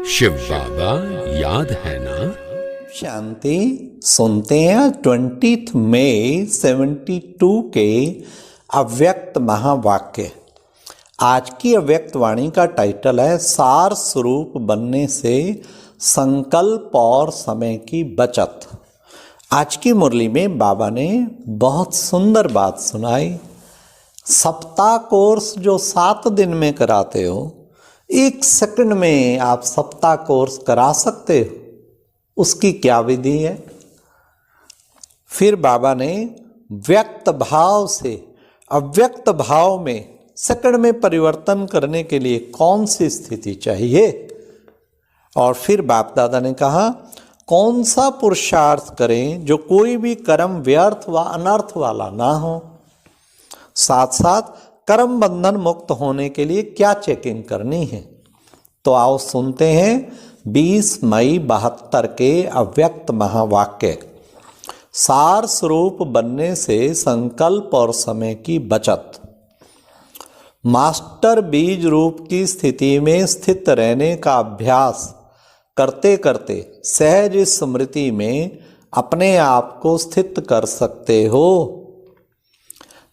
शिव बाबा याद है ना? शांति। सुनते हैं 20 मई 72 के अव्यक्त महावाक्य। आज की अव्यक्त वाणी का टाइटल है सार स्वरूप बनने से संकल्प और समय की बचत। आज की मुरली में बाबा ने बहुत सुंदर बात सुनाई। सप्ताह कोर्स जो 7 दिन में कराते हो, 1 सेकंड में आप सप्ताह कोर्स करा सकते हो, उसकी क्या विधि है? फिर बाबा ने व्यक्त भाव से अव्यक्त भाव में सेकंड में परिवर्तन करने के लिए कौन सी स्थिति चाहिए, और फिर बाप दादा ने कहा कौन सा पुरुषार्थ करें जो कोई भी कर्म व्यर्थ व अनर्थ वाला ना हो। साथ साथ कर्म बंधन मुक्त होने के लिए क्या चेकिंग करनी है। तो आओ सुनते हैं 20 मई 72 के अव्यक्त महावाक्य। सार स्वरूप बनने से संकल्प और समय की बचत। मास्टर बीज रूप की स्थिति में स्थित रहने का अभ्यास करते करते सहज स्मृति में अपने आप को स्थित कर सकते हो।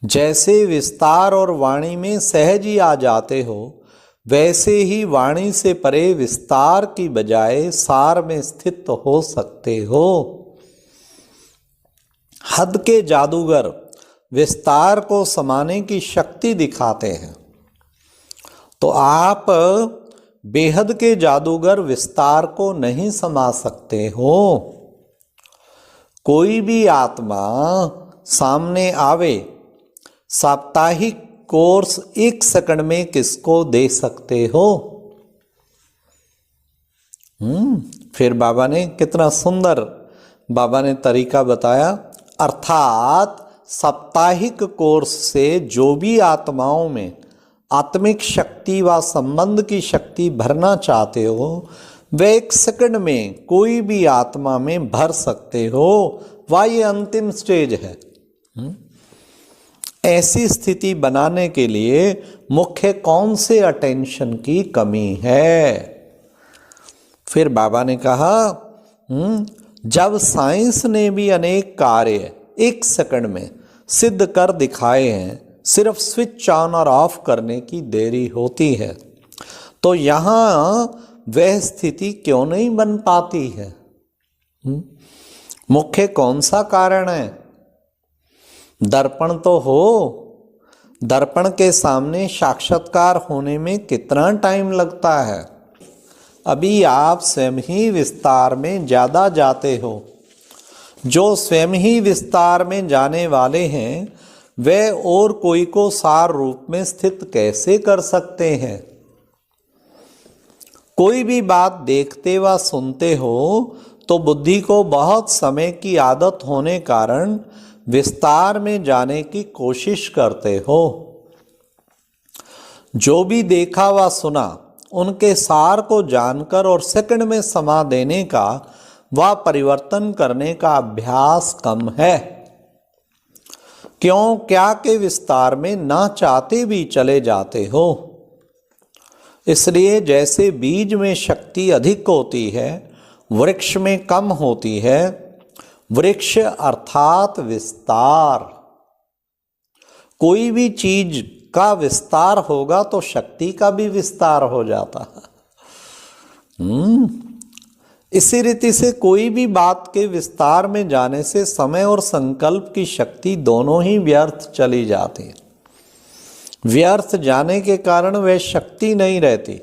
जैसे विस्तार और वाणी में सहज ही आ जाते हो, वैसे ही वाणी से परे विस्तार की बजाय सार में स्थित हो सकते हो। हद के जादूगर विस्तार को समाने की शक्ति दिखाते हैं, तो आप बेहद के जादूगर विस्तार को नहीं समा सकते हो। कोई भी आत्मा सामने आवे, साप्ताहिक कोर्स 1 सेकंड में किसको दे सकते हो? फिर बाबा ने कितना सुंदर बाबा ने तरीका बताया। अर्थात साप्ताहिक कोर्स से जो भी आत्माओं में आत्मिक शक्ति व संबंध की शक्ति भरना चाहते हो, वे 1 सेकंड में कोई भी आत्मा में भर सकते हो। वह ये अंतिम स्टेज है। ऐसी स्थिति बनाने के लिए मुख्य कौन से अटेंशन की कमी है? फिर बाबा ने कहा जब साइंस ने भी अनेक कार्य 1 सेकंड में सिद्ध कर दिखाए हैं, सिर्फ स्विच ऑन और ऑफ करने की देरी होती है, तो यहाँ वह स्थिति क्यों नहीं बन पाती है? मुख्य कौन सा कारण है? दर्पण तो हो। दर्पण के सामने साक्षात्कार होने में कितना टाइम लगता है? अभी आप स्वयं ही विस्तार में ज़्यादा जाते हो। जो स्वयं ही विस्तार में जाने वाले हैं, वे और कोई को सार रूप में स्थित कैसे कर सकते हैं? कोई भी बात देखते व सुनते हो तो बुद्धि को बहुत समय की आदत होने कारण विस्तार में जाने की कोशिश करते हो। जो भी देखा व सुना, उनके सार को जानकर और सेकंड में समा देने का व परिवर्तन करने का अभ्यास कम है। क्यों क्या के विस्तार में ना चाहते भी चले जाते हो। इसलिए जैसे बीज में शक्ति अधिक होती है, वृक्ष में कम होती है। वृक्ष अर्थात विस्तार। कोई भी चीज का विस्तार होगा तो शक्ति का भी विस्तार हो जाता है। इसी रीति से कोई भी बात के विस्तार में जाने से समय और संकल्प की शक्ति दोनों ही व्यर्थ चली जाती है। व्यर्थ जाने के कारण वह शक्ति नहीं रहती।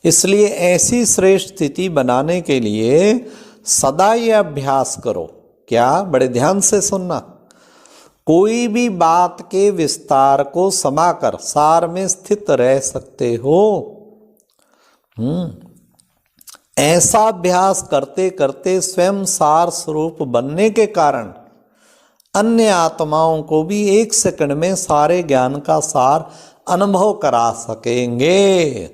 इसलिए ऐसी श्रेष्ठ स्थिति बनाने के लिए सदा ये अभ्यास करो। क्या? बड़े ध्यान से सुनना। कोई भी बात के विस्तार को समाकर सार में स्थित रह सकते हो। ऐसा अभ्यास करते करते स्वयं सार स्वरूप बनने के कारण अन्य आत्माओं को भी 1 सेकंड में सारे ज्ञान का सार अनुभव करा सकेंगे।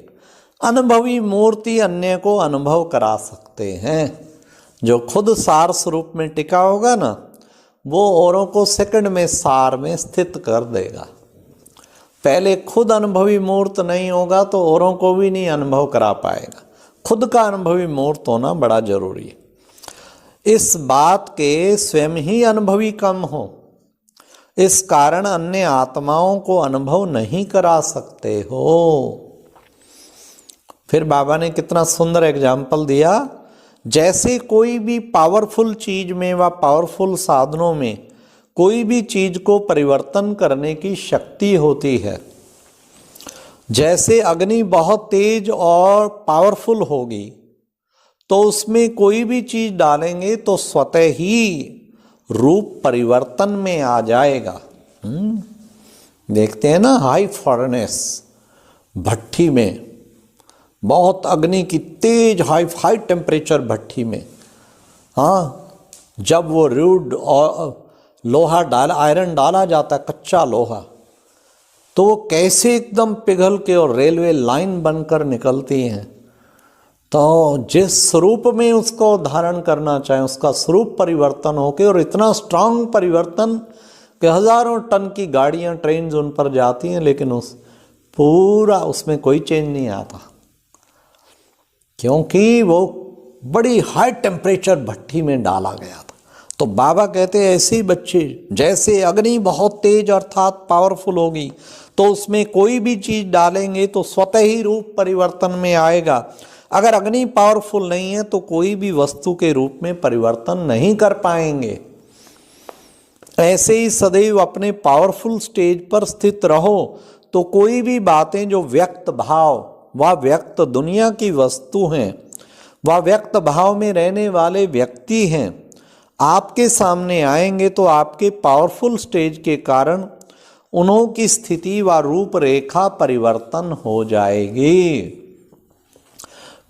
अनुभवी मूर्ति अन्य को अनुभव करा सकते हैं। जो खुद सार स्वरूप में टिका होगा ना, वो औरों को सेकंड में सार में स्थित कर देगा। पहले खुद अनुभवी मूर्त नहीं होगा तो औरों को भी नहीं अनुभव करा पाएगा। खुद का अनुभवी मूर्त होना बड़ा जरूरी है। इस बात के स्वयं ही अनुभवी कम हो, इस कारण अन्य आत्माओं को अनुभव नहीं करा सकते हो। फिर बाबा ने कितना सुंदर एग्जाम्पल दिया, जैसे कोई भी पावरफुल चीज में व पावरफुल साधनों में कोई भी चीज को परिवर्तन करने की शक्ति होती है। जैसे अग्नि बहुत तेज और पावरफुल होगी तो उसमें कोई भी चीज डालेंगे तो स्वतः ही रूप परिवर्तन में आ जाएगा। देखते हैं ना, हाई फर्नेस भट्ठी में, बहुत अग्नि की तेज हाई टेम्परेचर भट्ठी में, हाँ, जब वो रूड और लोहा आयरन डाला जाता है, कच्चा लोहा, तो वो कैसे एकदम पिघल के और रेलवे लाइन बनकर निकलती हैं। तो जिस स्वरूप में उसको धारण करना चाहे उसका स्वरूप परिवर्तन होके, और इतना स्ट्रांग परिवर्तन कि हजारों टन की गाड़ियां ट्रेन उन पर जाती हैं, लेकिन उस पूरा उसमें कोई चेंज नहीं आता, क्योंकि वो बड़ी हाई टेम्परेचर भट्ठी में डाला गया था। तो बाबा कहते हैं ऐसे ही बच्चे, जैसे अग्नि बहुत तेज अर्थात पावरफुल होगी तो उसमें कोई भी चीज डालेंगे तो स्वतः ही रूप परिवर्तन में आएगा। अगर अग्नि पावरफुल नहीं है तो कोई भी वस्तु के रूप में परिवर्तन नहीं कर पाएंगे। ऐसे ही सदैव अपने पावरफुल स्टेज पर स्थित रहो तो कोई भी बातें जो व्यक्त भाव व व्यक्त दुनिया की वस्तु हैं व व्यक्त भाव में रहने वाले व्यक्ति हैं, आपके सामने आएंगे तो आपके पावरफुल स्टेज के कारण उन्हों की स्थिति व रूपरेखा परिवर्तन हो जाएगी।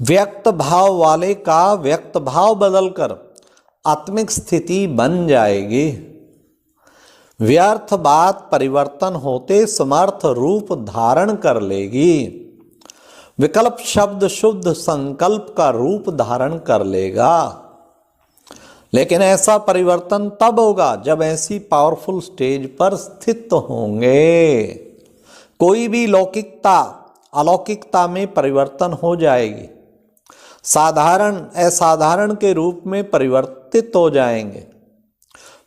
व्यक्त भाव वाले का व्यक्त भाव बदलकर आत्मिक स्थिति बन जाएगी। व्यर्थ बात परिवर्तन होते समर्थ रूप धारण कर लेगी। विकल्प शब्द शुद्ध संकल्प का रूप धारण कर लेगा। लेकिन ऐसा परिवर्तन तब होगा जब ऐसी पावरफुल स्टेज पर स्थित होंगे। कोई भी लौकिकता अलौकिकता में परिवर्तन हो जाएगी, साधारण असाधारण के रूप में परिवर्तित हो जाएंगे।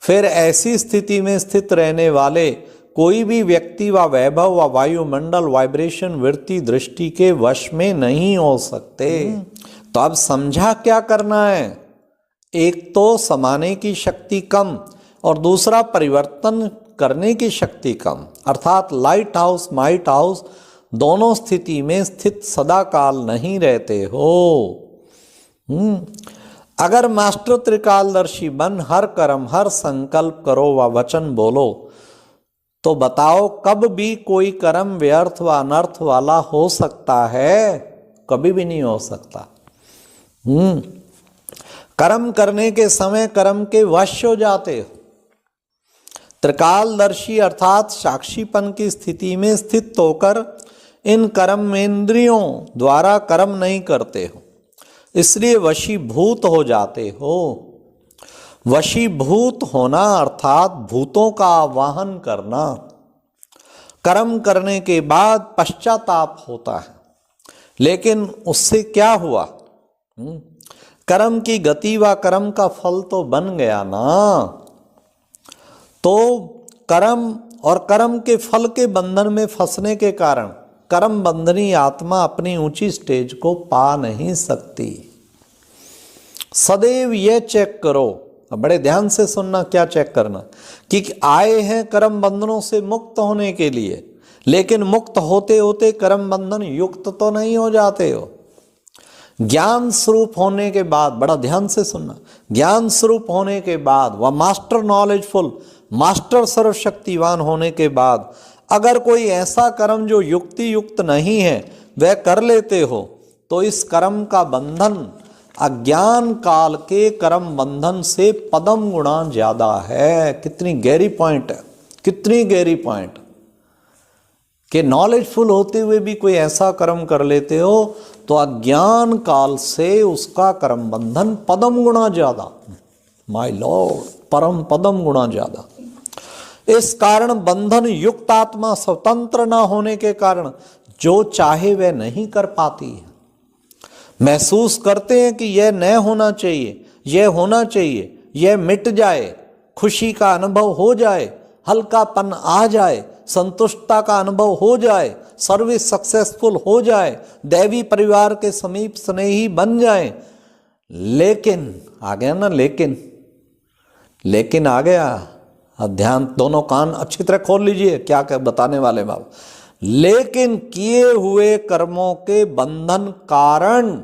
फिर ऐसी स्थिति में स्थित रहने वाले कोई भी व्यक्ति व वैभव व वायुमंडल वाइब्रेशन वृत्ति दृष्टि के वश में नहीं हो सकते। तो अब समझा क्या करना है, एक तो समाने की शक्ति कम और दूसरा परिवर्तन करने की शक्ति कम, अर्थात लाइट हाउस माइट हाउस दोनों स्थिति में स्थित सदा काल नहीं रहते हो। अगर मास्टर त्रिकालदर्शी बन हर कर्म हर संकल्प करो व वचन बोलो तो बताओ कब भी कोई कर्म व्यर्थ व अनर्थ वाला हो सकता है? कभी भी नहीं हो सकता। कर्म करने के समय कर्म के वश हो जाते हो। त्रिकालदर्शी अर्थात साक्षीपन की स्थिति में स्थित होकर इन कर्मेंद्रियों द्वारा कर्म नहीं करते हो, इसलिए वशीभूत हो जाते हो। वशीभूत होना अर्थात भूतों का आवाहन करना। कर्म करने के बाद पश्चाताप होता है, लेकिन उससे क्या हुआ? कर्म की गति व कर्म का फल तो बन गया ना। तो कर्म और कर्म के फल के बंधन में फंसने के कारण कर्म बंधनी आत्मा अपनी ऊंची स्टेज को पा नहीं सकती। सदैव यह चेक करो, बड़े ध्यान से सुनना, क्या चेक करना, कि आए हैं कर्म बंधनों से मुक्त होने के लिए, लेकिन मुक्त होते होते कर्म बंधन युक्त तो नहीं हो जाते हो। ज्ञान स्वरूप होने के बाद, बड़ा ध्यान से सुनना, ज्ञान स्वरूप होने के बाद व मास्टर नॉलेजफुल मास्टर सर्वशक्तिवान होने के बाद अगर कोई ऐसा कर्म जो युक्ति युक्त नहीं है वह कर लेते हो तो इस कर्म का बंधन अज्ञान काल के कर्म बंधन से पदम गुणा ज्यादा है। कितनी गहरी पॉइंट है, कितनी गहरी पॉइंट, कि नॉलेजफुल होते हुए भी कोई ऐसा कर्म कर लेते हो तो अज्ञान काल से उसका कर्म बंधन पदम गुणा ज्यादा, माय लॉर्ड, परम पदम गुणा ज्यादा। इस कारण बंधन युक्त आत्मा स्वतंत्र न होने के कारण जो चाहे वह नहीं कर पाती है। महसूस करते हैं कि यह न होना चाहिए, यह होना चाहिए, यह मिट जाए, खुशी का अनुभव हो जाए, हल्कापन आ जाए, संतुष्टता का अनुभव हो जाए, सर्विस सक्सेसफुल हो जाए, दैवी परिवार के समीप स्नेही बन जाए। लेकिन आ गया ना, लेकिन आ गया। अब ध्यान, दोनों कान अच्छी तरह खोल लीजिए, क्या क्या बताने वाले बाबा। लेकिन किए हुए कर्मों के बंधन कारण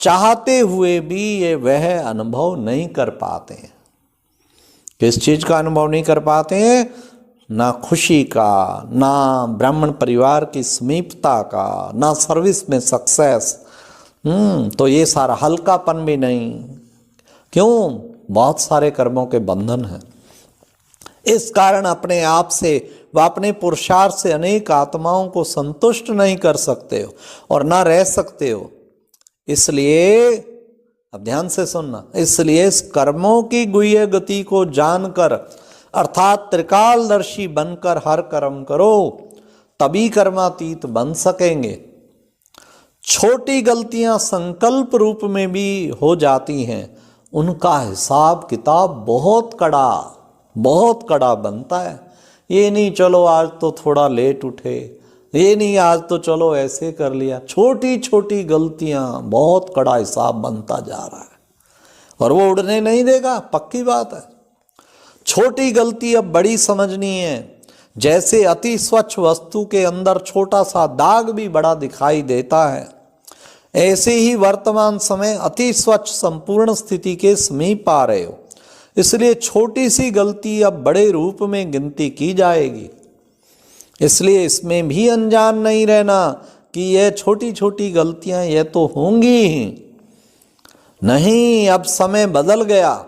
चाहते हुए भी ये वह अनुभव नहीं कर पाते हैं। किस चीज का अनुभव नहीं कर पाते हैं? ना खुशी का, ना ब्राह्मण परिवार की समीपता का, ना सर्विस में सक्सेस। तो ये सारा हल्कापन भी नहीं। क्यों? बहुत सारे कर्मों के बंधन हैं। इस कारण अपने आप से व अपने पुरुषार्थ से अनेक आत्माओं को संतुष्ट नहीं कर सकते हो और ना रह सकते हो। इसलिए अब ध्यान से सुनना, इसलिए इस कर्मों की गुह्य गति को जानकर अर्थात त्रिकालदर्शी बनकर हर कर्म करो, तभी कर्मातीत बन सकेंगे। छोटी गलतियां संकल्प रूप में भी हो जाती हैं, उनका हिसाब किताब बहुत कड़ा बनता है। ये नहीं चलो आज तो थोड़ा लेट उठे, ये नहीं आज तो चलो ऐसे कर लिया। छोटी छोटी गलतियां, बहुत कड़ा हिसाब बनता जा रहा है और वो उड़ने नहीं देगा, पक्की बात है। छोटी गलती अब बड़ी समझनी है। जैसे अति स्वच्छ वस्तु के अंदर छोटा सा दाग भी बड़ा दिखाई देता है, ऐसे ही वर्तमान समय अति स्वच्छ संपूर्ण स्थिति के समीप आ रहे हो। इसलिए छोटी सी गलती अब बड़े रूप में गिनती की जाएगी। इसलिए इसमें भी अनजान नहीं रहना कि यह छोटी छोटी गलतियां यह तो होंगी ही नहीं। अब समय बदल गया,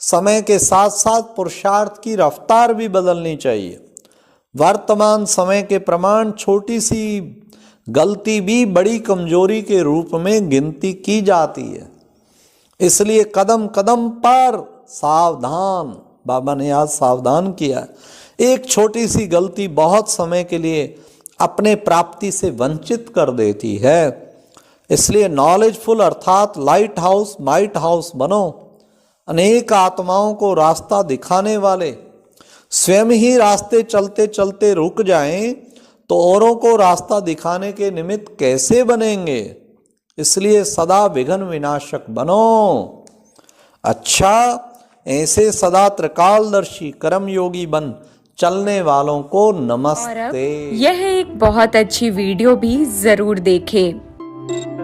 समय के साथ साथ पुरुषार्थ की रफ्तार भी बदलनी चाहिए। वर्तमान समय के प्रमाण छोटी सी गलती भी बड़ी कमजोरी के रूप में गिनती की जाती है। इसलिए कदम कदम पर सावधान, बाबा ने आज सावधान किया। एक छोटी सी गलती बहुत समय के लिए अपने प्राप्ति से वंचित कर देती है। इसलिए नॉलेजफुल अर्थात लाइट हाउस माइट हाउस बनो। अनेक आत्माओं को रास्ता दिखाने वाले। स्वयं ही रास्ते चलते चलते रुक जाएं तो औरों को रास्ता दिखाने के निमित्त कैसे बनेंगे? इसलिए सदा विघ्न विनाशक बनो। अच्छा, ऐसे सदा त्रिकालदर्शी कर्मयोगी बन चलने वालों को नमस्ते। यह एक बहुत अच्छी वीडियो भी जरूर देखें।